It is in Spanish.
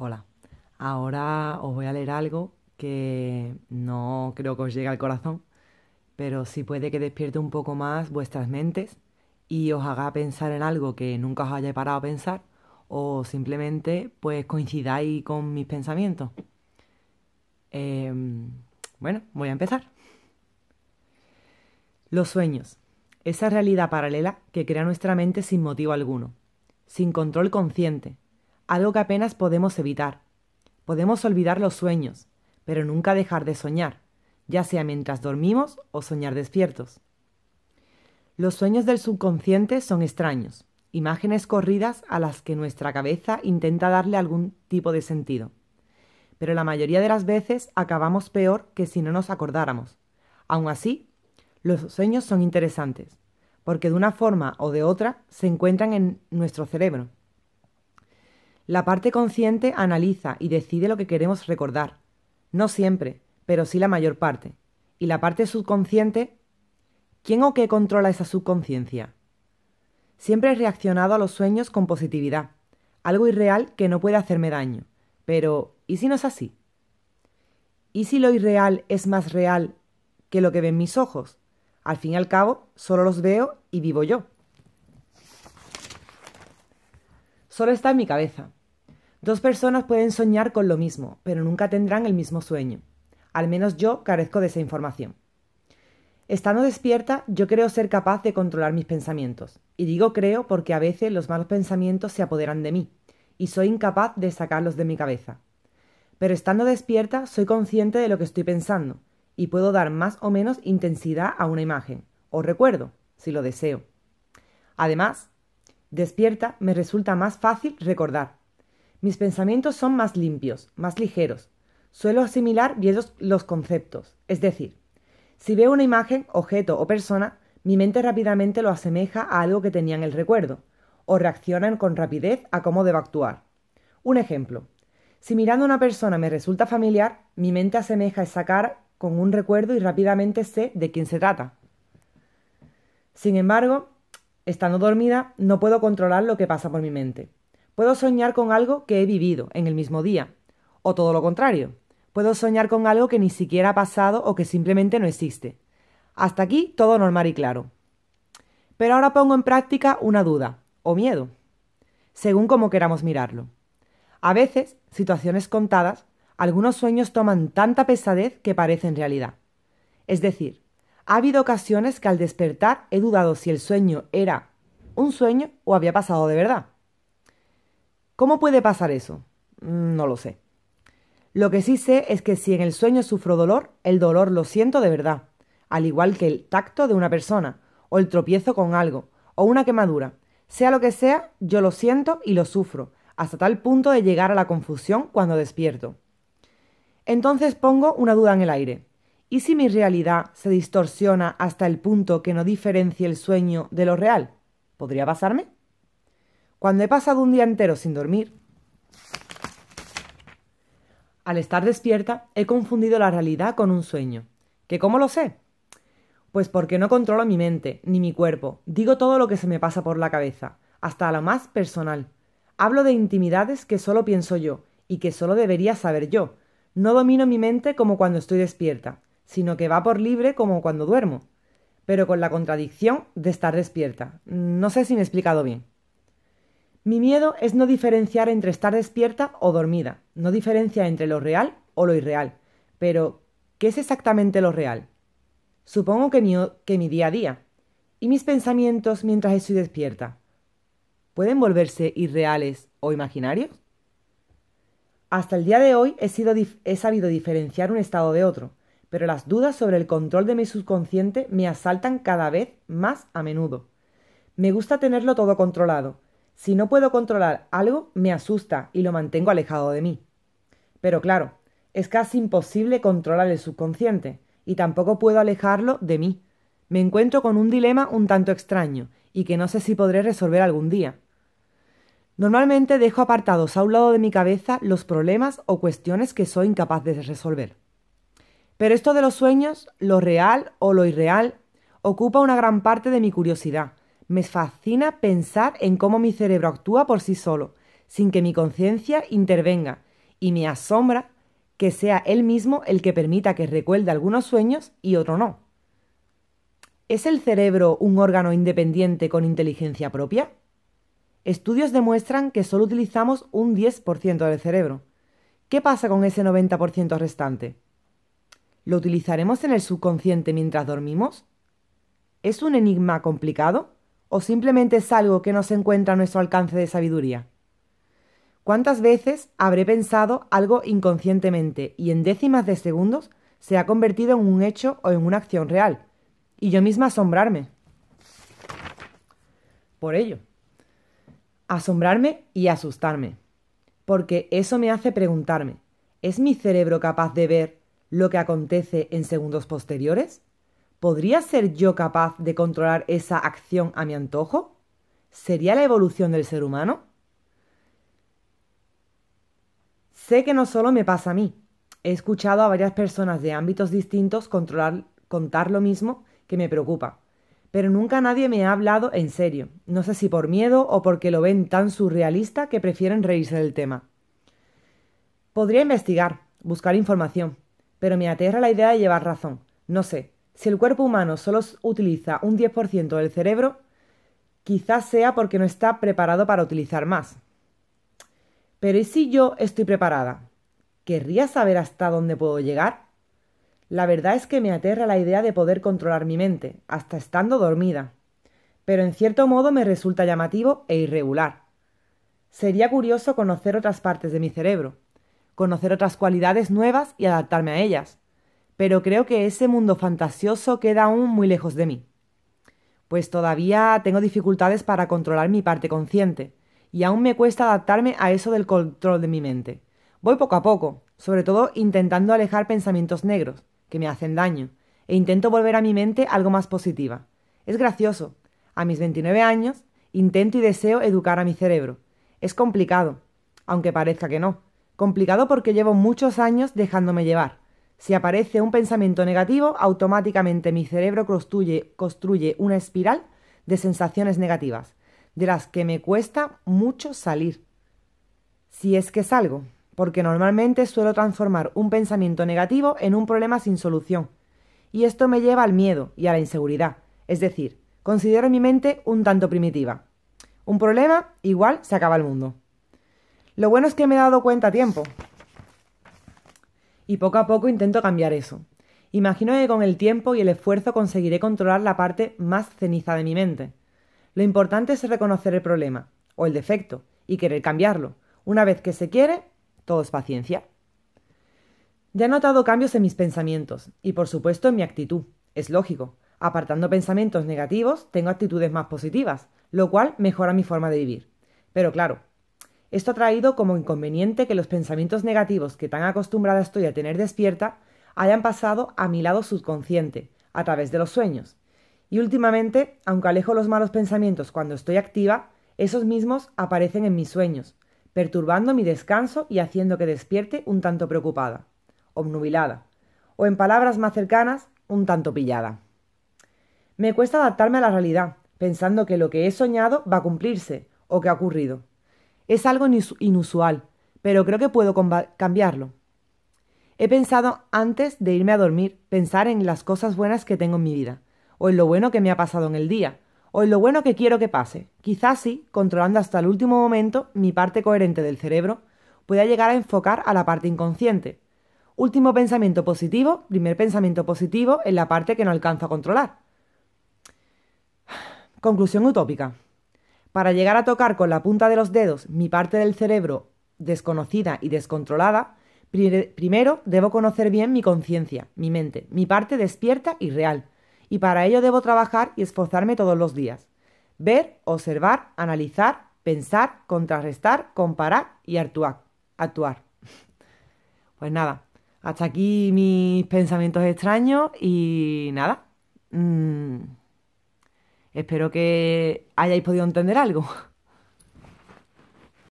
Hola, ahora os voy a leer algo que no creo que os llegue al corazón, pero sí puede que despierte un poco más vuestras mentes y os haga pensar en algo que nunca os haya parado a pensar o simplemente pues coincidáis con mis pensamientos. Em, bueno, voy a empezar. Los sueños. Esa realidad paralela que crea nuestra mente sin motivo alguno, sin control consciente, algo que apenas podemos evitar. Podemos olvidar los sueños, pero nunca dejar de soñar, ya sea mientras dormimos o soñar despiertos. Los sueños del subconsciente son extraños, imágenes corridas a las que nuestra cabeza intenta darle algún tipo de sentido. Pero la mayoría de las veces acabamos peor que si no nos acordáramos. Aun así, los sueños son interesantes, porque de una forma o de otra se encuentran en nuestro cerebro. La parte consciente analiza y decide lo que queremos recordar. No siempre, pero sí la mayor parte. Y la parte subconsciente, ¿quién o qué controla esa subconsciencia? Siempre he reaccionado a los sueños con positividad, algo irreal que no puede hacerme daño. Pero, ¿y si no es así? ¿Y si lo irreal es más real que lo que ven mis ojos? Al fin y al cabo, solo los veo y vivo yo. Solo está en mi cabeza. Dos personas pueden soñar con lo mismo, pero nunca tendrán el mismo sueño. Al menos yo carezco de esa información. Estando despierta, yo creo ser capaz de controlar mis pensamientos. Y digo creo porque a veces los malos pensamientos se apoderan de mí, y soy incapaz de sacarlos de mi cabeza. Pero estando despierta, soy consciente de lo que estoy pensando, y puedo dar más o menos intensidad a una imagen, o recuerdo, si lo deseo. Además, despierta me resulta más fácil recordar. Mis pensamientos son más limpios, más ligeros. Suelo asimilar bien los conceptos. Es decir, si veo una imagen, objeto o persona, mi mente rápidamente lo asemeja a algo que tenía en el recuerdo, o reaccionan con rapidez a cómo debo actuar. Un ejemplo. Si mirando a una persona me resulta familiar, mi mente asemeja esa cara con un recuerdo y rápidamente sé de quién se trata. Sin embargo, estando dormida, no puedo controlar lo que pasa por mi mente. Puedo soñar con algo que he vivido en el mismo día, o todo lo contrario. Puedo soñar con algo que ni siquiera ha pasado o que simplemente no existe. Hasta aquí todo normal y claro. Pero ahora pongo en práctica una duda, o miedo, según como queramos mirarlo. A veces, situaciones contadas, algunos sueños toman tanta pesadez que parecen realidad. Es decir, ha habido ocasiones que al despertar he dudado si el sueño era un sueño o había pasado de verdad. ¿Cómo puede pasar eso? No lo sé. Lo que sí sé es que si en el sueño sufro dolor, el dolor lo siento de verdad, al igual que el tacto de una persona, o el tropiezo con algo, o una quemadura. Sea lo que sea, yo lo siento y lo sufro, hasta tal punto de llegar a la confusión cuando despierto. Entonces pongo una duda en el aire. ¿Y si mi realidad se distorsiona hasta el punto que no diferencie el sueño de lo real? ¿Podría pasarme? Cuando he pasado un día entero sin dormir, al estar despierta, he confundido la realidad con un sueño. ¿Que cómo lo sé? Pues porque no controlo mi mente, ni mi cuerpo. Digo todo lo que se me pasa por la cabeza, hasta lo más personal. Hablo de intimidades que solo pienso yo, y que solo debería saber yo. No domino mi mente como cuando estoy despierta, sino que va por libre como cuando duermo. Pero con la contradicción de estar despierta. No sé si me he explicado bien. Mi miedo es no diferenciar entre estar despierta o dormida, no diferenciar entre lo real o lo irreal. Pero, ¿qué es exactamente lo real? Supongo que mi día a día. ¿Y mis pensamientos mientras estoy despierta? ¿Pueden volverse irreales o imaginarios? Hasta el día de hoy he sabido diferenciar un estado de otro, pero las dudas sobre el control de mi subconsciente me asaltan cada vez más a menudo. Me gusta tenerlo todo controlado. Si no puedo controlar algo, me asusta y lo mantengo alejado de mí. Pero claro, es casi imposible controlar el subconsciente, y tampoco puedo alejarlo de mí. Me encuentro con un dilema un tanto extraño, y que no sé si podré resolver algún día. Normalmente dejo apartados a un lado de mi cabeza los problemas o cuestiones que soy incapaz de resolver. Pero esto de los sueños, lo real o lo irreal, ocupa una gran parte de mi curiosidad. Me fascina pensar en cómo mi cerebro actúa por sí solo, sin que mi conciencia intervenga, y me asombra que sea él mismo el que permita que recuerde algunos sueños y otro no. ¿Es el cerebro un órgano independiente con inteligencia propia? Estudios demuestran que solo utilizamos un 10% del cerebro. ¿Qué pasa con ese 90% restante? ¿Lo utilizaremos en el subconsciente mientras dormimos? ¿Es un enigma complicado o simplemente es algo que no se encuentra a nuestro alcance de sabiduría? ¿Cuántas veces habré pensado algo inconscientemente y en décimas de segundos se ha convertido en un hecho o en una acción real? Y yo misma asombrarme por ello. Asombrarme y asustarme. Porque eso me hace preguntarme, ¿es mi cerebro capaz de ver lo que acontece en segundos posteriores? ¿Podría ser yo capaz de controlar esa acción a mi antojo? ¿Sería la evolución del ser humano? Sé que no solo me pasa a mí. He escuchado a varias personas de ámbitos distintos contar lo mismo que me preocupa. Pero nunca nadie me ha hablado en serio. No sé si por miedo o porque lo ven tan surrealista que prefieren reírse del tema. Podría investigar, buscar información, pero me aterra la idea de llevar razón. No sé, si el cuerpo humano solo utiliza un 10% del cerebro, quizás sea porque no está preparado para utilizar más. Pero ¿y si yo estoy preparada? ¿Querría saber hasta dónde puedo llegar? La verdad es que me aterra la idea de poder controlar mi mente, hasta estando dormida. Pero en cierto modo me resulta llamativo e irregular. Sería curioso conocer otras partes de mi cerebro, conocer otras cualidades nuevas y adaptarme a ellas. Pero creo que ese mundo fantasioso queda aún muy lejos de mí. Pues todavía tengo dificultades para controlar mi parte consciente, y aún me cuesta adaptarme a eso del control de mi mente. Voy poco a poco, sobre todo intentando alejar pensamientos negros, que me hacen daño, e intento volver a mi mente algo más positiva. Es gracioso. A mis 29 años, intento y deseo educar a mi cerebro. Es complicado, aunque parezca que no. Complicado porque llevo muchos años dejándome llevar. Si aparece un pensamiento negativo, automáticamente mi cerebro construye una espiral de sensaciones negativas, de las que me cuesta mucho salir. Si es que salgo, porque normalmente suelo transformar un pensamiento negativo en un problema sin solución. Y esto me lleva al miedo y a la inseguridad. Es decir, considero mi mente un tanto primitiva. Un problema, igual se acaba el mundo. Lo bueno es que me he dado cuenta a tiempo. Y poco a poco intento cambiar eso. Imagino que con el tiempo y el esfuerzo conseguiré controlar la parte más ceniza de mi mente. Lo importante es reconocer el problema, o el defecto, y querer cambiarlo. Una vez que se quiere, todo es paciencia. Ya he notado cambios en mis pensamientos, y por supuesto en mi actitud. Es lógico. Apartando pensamientos negativos, tengo actitudes más positivas, lo cual mejora mi forma de vivir. Pero claro, esto ha traído como inconveniente que los pensamientos negativos que tan acostumbrada estoy a tener despierta hayan pasado a mi lado subconsciente, a través de los sueños. Y últimamente, aunque alejo los malos pensamientos cuando estoy activa, esos mismos aparecen en mis sueños, perturbando mi descanso y haciendo que despierte un tanto preocupada, obnubilada, o en palabras más cercanas, un tanto pillada. Me cuesta adaptarme a la realidad, pensando que lo que he soñado va a cumplirse, o que ha ocurrido. Es algo inusual, pero creo que puedo cambiarlo. He pensado antes de irme a dormir, pensar en las cosas buenas que tengo en mi vida, o en lo bueno que me ha pasado en el día, o en lo bueno que quiero que pase. Quizás sí, controlando hasta el último momento, mi parte coherente del cerebro pueda llegar a enfocar a la parte inconsciente. Último pensamiento positivo, primer pensamiento positivo en la parte que no alcanzo a controlar. Conclusión utópica. Para llegar a tocar con la punta de los dedos mi parte del cerebro desconocida y descontrolada, primero debo conocer bien mi conciencia, mi mente, mi parte despierta y real, y para ello debo trabajar y esforzarme todos los días. Ver, observar, analizar, pensar, contrarrestar, comparar y actuar. Pues nada, hasta aquí mis pensamientos extraños y nada. Espero que hayáis podido entender algo.